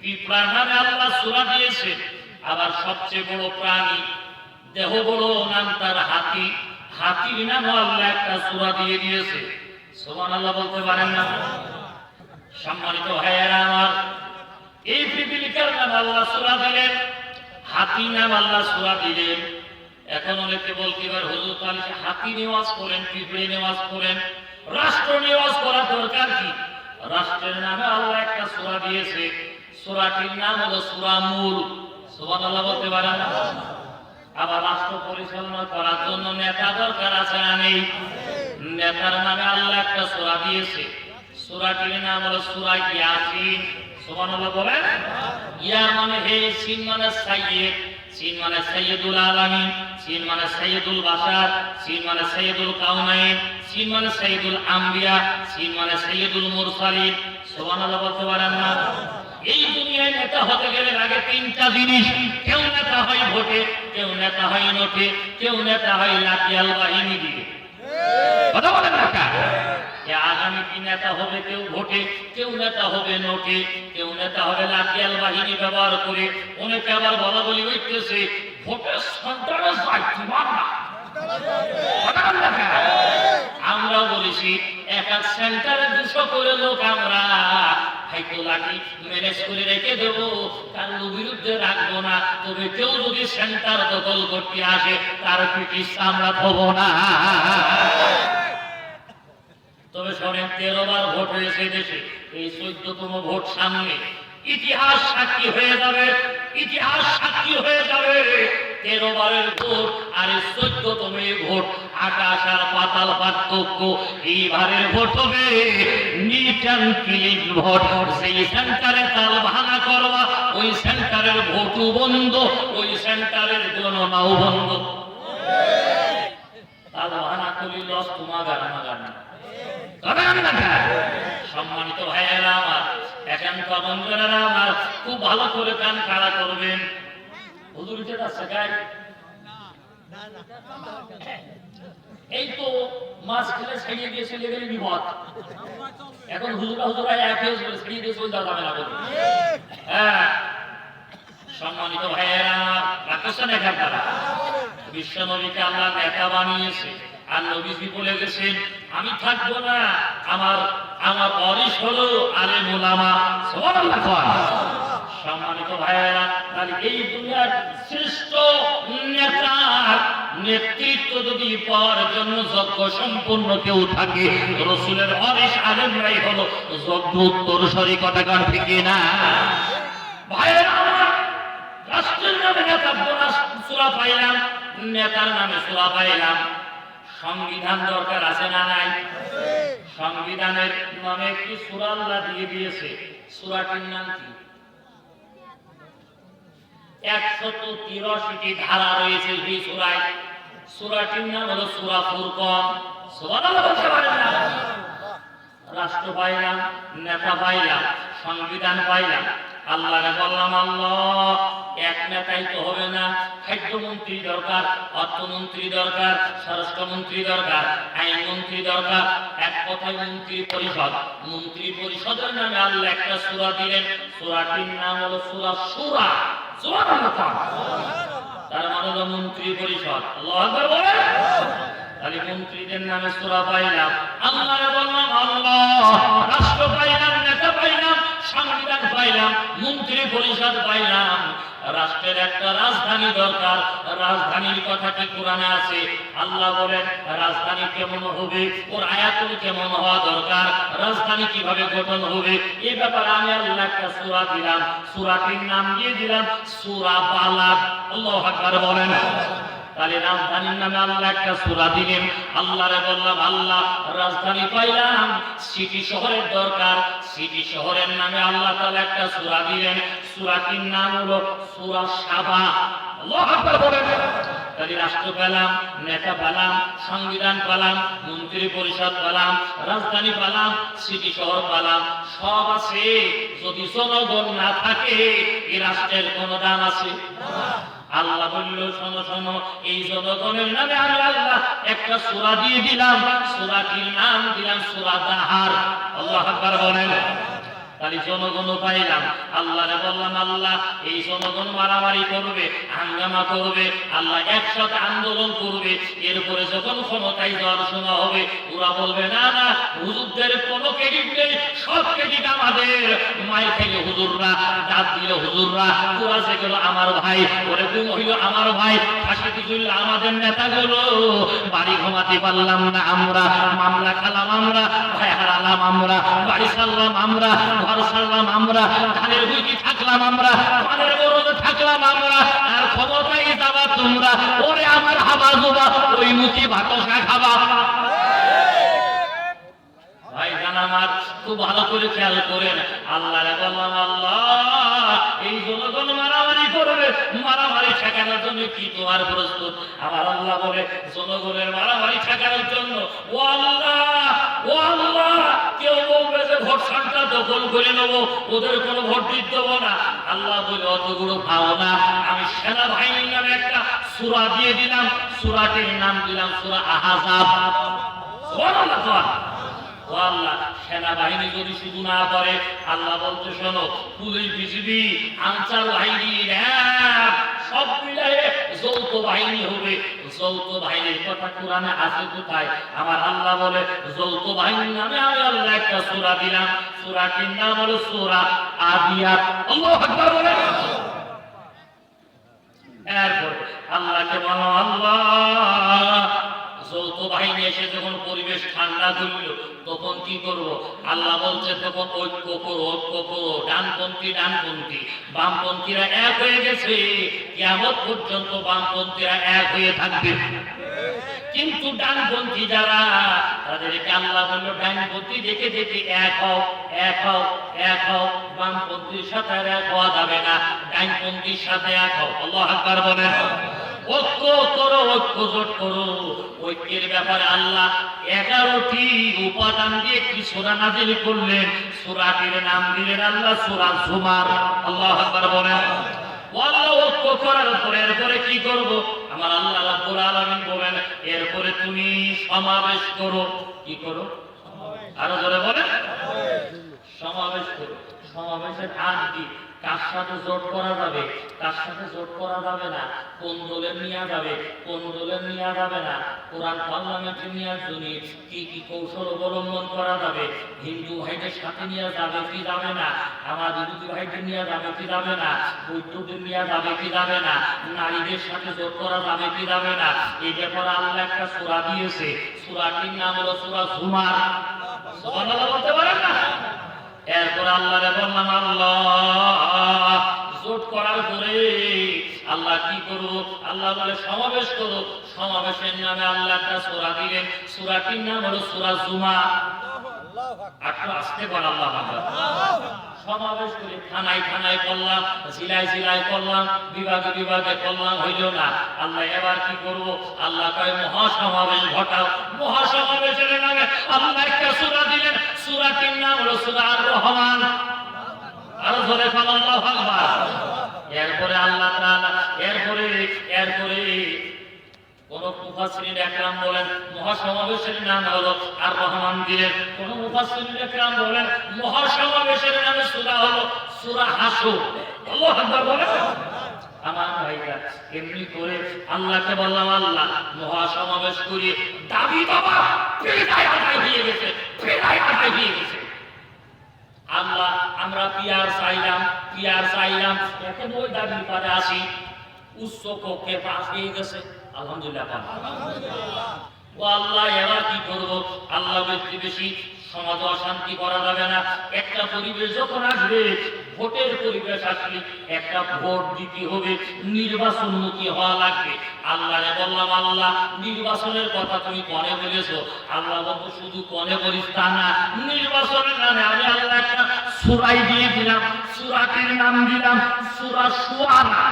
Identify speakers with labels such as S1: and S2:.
S1: পিঁপড়ার নামে আল্লাহ সূরা দিয়েছে। আবার সবচেয়ে বড় প্রাণী, দেহ বড়, নাম তার হাতি। হাতির নামে আল্লাহ একটা সূরা দিয়ে দিয়েছে। সুবহানাল্লাহ বলতে পারেন না? সম্মানিত ভাইয়েরা আমার, এই পিপিলিকার নাম আল্লাহ সূরা দিলেন, হাতি নাম আল্লাহ সূরা দিলেন। এখন অনেকে বলতে পারে, হুজুর তাহলে হাতি নেওয়াজ করেন, পিঁপড়ে নেওয়াজ করেন, রাষ্ট্র নেওয়াজ করার দরকার কি? রাষ্ট্রের নামে আল্লাহ একটা সূরা দিয়েছে, সূরাটির নাম হলো সূরা মুলক। সুবহানাল্লাহ বলতে পারেন না? আবার রাষ্ট্র পরিচালনা করার জন্য নেতা দরকার আছে না নেই? নেতার নামে আল্লাহ একটা সূরা দিয়েছে, সূরাটির নাম হলো সূরা ইয়াসিন। সুবহানাল্লাহ বলেন। ইয়া মানে হে, সিন মানে সাইয়্যিদ, সিন মানে সাইয়্যিদুল আলামিন, সিন মানে সাইয়্যিদুল বাশার, সিন মানে সাইয়্যিদুল কাউনাইন, সিন মানে সাইয়্যিদুল আম্বিয়া, সিন মানে সাইয়্যিদুল মুরসালিন। সুবহানাল্লাহ বলতে পারেন না? এই দুনিয়ায় নেতা হতে গেলে আগে তিনটা জিনিস। কেউ নেতা হয় ভোটে, কেউ নেতা হয় নোটে, কেউ নেতা হয় লাঠিয়াল বাহিনী দিয়ে। কথা বলেন না? আগামী কি নেতা হবে? কেউ ভোটে, কেউ নেতা হবে নোটে, কেউ নেতা হবে লাঠিয়াল বাহিনী ব্যবহার করে। অনেকে আবার বলা বলি হইতেছে ভোটের সেন্টারে যাইতে পারে না। আমরা বলেছি এক এক সেন্টারে 200 করে লোক আমরা হয়তো লাঠি ম্যানেজ করে রেখে দেবো, কারোর বিরুদ্ধে রাখবো না। তবে কেউ যদি সেন্টার দখল করতে আসে তার পিঠে আমরা থবো না। তবে শোনেন, 13 বার ভোট হয়েছে দেশে, এই 14তম ভোট সামনে। ইতিহাস সাক্ষী হয়ে যাবে, ইতিহাস সাক্ষী হয়ে যাবে 13 বারের ভোট আর 14তম ভোট, আকাশ আর পাতাল পার্থক্য। এইবারের ভোট হবে নিট অ্যান্ড ক্লিন ভোট। সেই সেন্টারে তাল ভাঙা করবা, ওই সেন্টারের ভোটও বন্ধ, ওই সেন্টারের গণনাও বন্ধ। তাল ভাঙা করলে লস তোমার আমার না। সম্মানিত ভাইয়েরা আমার, একান্ত বন্ধুরা আমার, খুব ভালো করে কান খাড়া করবেন। হুজুর যেটা শেখায়, এই তো মাছ খেলে ছেড়িয়ে দিয়ে চলে গেলে বিপদ। এখন হুজুরা এক হয়ে ছেড়িয়ে দিয়ে চলে যাবে না। হ্যাঁ, সম্মানিত ভাইয়েরা আমার, রাখছেন এখানকার বিশ্ব নবীকে আল্লাহ নেতা বানিয়েছে। আর নবীজি বলে গেছেন, আমি থাকবো না, আমার ওয়ারিস হলো আলেম উলামা। সুবহানাল্লাহ। সম্মানিত ভাইয়েরা, তাহলে এই দুনিয়ার শ্রেষ্ঠ নেতার নেতৃত্ব যদি পাওয়ার জন্য যোগ্য সম্পূর্ণ কেউ থাকে, রাসূলের ওয়ারিস আলেমরাই হলো যোগ্য উত্তরসূরি। কথা কার ঠিক না? ভাইয়েরা আমার, রাষ্ট্রের নামে নেতা সূরা পাইলাম, নেতার নামে সূরা পাইলাম। সংবিধান দরকার আছে না নাই? সংবিধানের নামে একটি সূরা আল্লাহ দিয়ে দিয়েছে। সূরাটির নাম কি? 183টি ধারা রয়েছে এই সূরায়। সূরাটির নাম হলো সূরা ফুরকান। সুবহানাল্লাহ বলতে পারেন না? রাষ্ট্র পাইলাম, নেতা পাইলাম, সংবিধান পাইলাম। আল্লাহরে বললাম, আল্লাহ এক নেতাই তো হবে না, খাদ্যমন্ত্রী দরকার, অর্থমন্ত্রী দরকার, স্বরাষ্ট্রমন্ত্রী দরকার, আইনমন্ত্রী দরকার। এক কথায় মন্ত্রী পরিষদ। মন্ত্রী পরিষদের নামে আল্লাহ একটা সূরা দিলেন, সূরাটির নাম হলো সূরা শূরা। সুবহানাল্লাহ। তার মানে হলো মন্ত্রী পরিষদ। আল্লাহু আকবার বলেন। তাহলে মন্ত্রীদের নামে সূরা পাইলাম। আল্লাহরে বললাম, আল্লাহ রাষ্ট্র পাইলাম, নেতা পাইলাম, সংবিধান পাইলাম, মন্ত্রী পরিষদ পাইলাম। রাষ্ট্রের একটা রাজধানী দরকার। রাজধানীর কথা কি কোরআনে আছে? আল্লাহ বলেন রাজধানী কেমন হবে, ওর আয়াতুল কেমন হওয়া দরকার, রাজধানী কিভাবে গঠন হবে, এই ব্যাপারে আমি আল্লাহ একটা সূরা দিলাম। সূরাটির নাম দিয়ে দিলাম সূরা বালাদ। আল্লাহু আকবার বলেন। তাহলে রাজধানীর নামে আল্লাহ একটা সূরা দিলেন। আল্লাহরে বললাম, আল্লাহ রাজধানী পাইলাম, সিটি শহরের দরকার। সিটি শহরের নামে আল্লাহ তাআলা একটা সূরা দিলেন। সূরাটির নাম হলো সূরা সাবা। আল্লাহু আকবার বলেন। তাহলে রাষ্ট্র পেলাম, নেতা পেলাম, সংবিধান পেলাম, মন্ত্রী পরিষদ পেলাম, রাজধানী পেলাম, সিটি শহর পেলাম, সব আছে। যদি জনগণ না থাকে এই রাষ্ট্রের কোনো দাম আছে? আল্লাহ বলল, শোনো শোনো, এই জনগণের নামে আমি আল্লাহ একটা সূরা দিয়ে দিলাম। সূরাটির নাম দিলাম সূরা দাহার। আল্লাহু আকবার বলেন। তাহলে জনগণও পাইলাম। আল্লাহরে বললাম, আল্লাহ এই জনগণ মারামারি করবে, হাঙ্গামা করবে, আল্লাহ একসাথে আন্দোলন করবে, এরপরে যখন ক্ষমতায় যাওয়ার সময় হবে ওরা বলবে না না হুজুরদের কোনো ক্রেডিট নেই, সব ক্রেডিট আমাদের। মায়ের থেকে হুজুররা, দাঁত দিল হুজুররা, ওরা যেগুলো আমার ভাই, ওরে গুম হইল আমার ভাই, ফাঁসিতে ঝুলল আমাদের নেতাগুলো। বাড়ি ঘুমাতে পারলাম না আমরা, মামলা খালাম আমরা, ভাই হারালাম আমরা, বাড়ি ছাড়লাম আমরা, ঘর ছাড়লাম আমরা, ধানের বুঝি থাকলাম আমরা, ধানের বরদে থাকলাম আমরা, আর ক্ষমতায় যাবা তোমরা। ওরে আমার হাবা জোবা, ওই মুখি ভাতসা খাবা। ভাই জান আমার, খুব ভালো করে খেয়াল করেন। আল্লাহরে বললাম, আল্লাহ এই জনগণ মারামারি করবে, মারামারি ঠেকানোর জন্য কি তোমার প্রস্তুত? আমার আল্লাহ বলে, জনগণের মারামারি ঠেকানোর জন্য ও আল্লাহ, ও আল্লাহ, কেউ বলবে যে ভোট সানটা দখল করে নেবো, ওদের কোনো ভোট দিতে দেবো না। আল্লাহ বলে, অতগুলো পাও না, আমি সেনাবাহিনীর নামে একটা সূরা দিয়ে দিলাম, সূরাটির নাম দিলাম সূরা আহজাব। সুবহানাল্লাহ। আল্লাহ সেনাবাহিনী যদি শুধু না করে, আল্লাহ বলতে শোনো, পুলিশ, বিজিবি, আনসার বাহিনী, সব মিলাই যৌথ বাহিনী হবে। যৌথ বাহিনীর কথা কোরআনে আছে কোথায়? আমার আল্লাহ বলে, যৌথ বাহিনীর নামে আমি আল্লাহ একটা সূরা দিলাম, সূরাটির নাম হলো সূরা আদিয়াত। আল্লাহু আকবার বলে। এরপর আল্লাহকে বলো, আল্লাহ যৌথ বাহিনী এসে যখন পরিবেশ ঠান্ডা করল তখন কি করব? আল্লাহ বলছে, তখন ঐক্য করো, ঐক্য করো, ডানপন্থী ডানপন্থী, বামপন্থীরা এক হয়ে গেছে, কিয়ামত পর্যন্ত বামপন্থীরা এক হয়ে থাকবে। কিন্তু ডানপন্থী যারা, তাদেরকে আল্লাহ বলল, ডানপন্থী দেখে দেখে এক হও, এক হও, এক হও, বামপন্থীর সাথে এক হওয়া যাবে না, ডানপন্থীর সাথে এক হও। আল্লাহু আকবার বলেন। ঐক্য করো, ঐক্য জোট করো। ঐক্যের ব্যাপারে আল্লাহ 11টি উপাদান দিয়ে একটি সূরা নাযিল করলেন। সূরাটির নাম দিলেন আল্লাহ সূরা জুমার। আল্লাহু আকবার বলেন। আল্লাহ ঐক্য করার পরে এরপরে কি করব? আমার আল্লাহ রাব্বুল আলামিন বলেন, এরপরে তুমি সমাবেশ করো। কি করো? আরো জোরে বলেন। সমাবেশ করো। সমাবেশের আগ কি? কার সাথে জোট করা যাবে, কার সাথে জোট করা যাবে না, কোন দলে নেওয়া যাবে, কোন দলে নেওয়া যাবে না, কোরআন পার্লামেন্টে নেওয়ার জন্য কি কি কৌশল অবলম্বন করা যাবে, হিন্দু ভাইদের সাথে নেওয়া যাবে কি যাবে না, আমার বিরোধী ভাইদের নেওয়া যাবে কি যাবে না, বৈদ্যুতিক নেওয়া যাবে কি যাবে না, নারীদের সাথে জোট করা যাবে কি যাবে না, এই ব্যাপারে আল্লাহ একটা সূরা দিয়েছে। সূরাটির নাম হলো সূরা জুমার। সুবহানাল্লাহ বলতে পারেন না? এরপর আল্লাহরে বললাম, আল্লাহ জোট করার পরে আল্লাহ কি করবো? আল্লাহ বলে সমাবেশ করো। সমাবেশের নামে আল্লাহ একটা সূরা দিলেন, সূরাটির নাম হলো সূরা জুমা। একটু আসতে পার। আল্লাহ সমাবেশ করে থানায় থানায় করলাম, জেলায় জেলায় করলাম, বিভাগে বিভাগে করলাম, হইল না। আল্লাহ এবার কি করব? আল্লাহ কয় মহাসমাবেশ ঘটাও। মহাসমাবেশের নামে আল্লাহ একটা সূরা দিলেন, সূরাটির নাম হলো সূরা আর রহমান। আরো ধরে আল্লাহু আকবার। এরপরে আল্লাহ তাআলা এরপরে কোন মুফাসসিরিন একরাম বলেন মহাসমাবেশের নাম হলো আর রহমান দিলেন, কোন মুফাসসিরিন একরাম বলেন মহাসমাবেশের নাম সূরা হলো সূরা হাসর। আল্লাহু আকবার বলেন। আমার ভাইরা, এমনি করে আল্লাহকে বললাম, আল্লাহ মহাসমাবেশ করি, দাবি বাবা প্রায় আদায় হয়ে গেছে, প্রায় আদায় হয়ে গেছে। আল্লাহ আমরা পিয়ার চাইলাম, এখন ওই দাবির পরে আসি, উচ্চ কক্ষে পাশ হয়ে গেছে। আলহামদুলিল্লাহ। ও আল্লাহ এবার কি করবো? আল্লাহ বেশি সমাজ অশান্তি করা যাবে না। একটা পরিবেশ যখন আসবে, ভোটের পরিবেশ আসলে একটা ভোট দিতে হবে, নির্বাচনমুখী হওয়া লাগবে। আল্লাহরে বললাম, আল্লাহ নির্বাচনের কথা তুমি কনে বলেছো। আল্লাহ বলতো শুধু কনে বলিস তা না, নির্বাচনের নামে আমি আল্লাহ একটা সূরা দিয়ে দিলাম, সূরাটির নাম দিলাম সূরা শুআরা।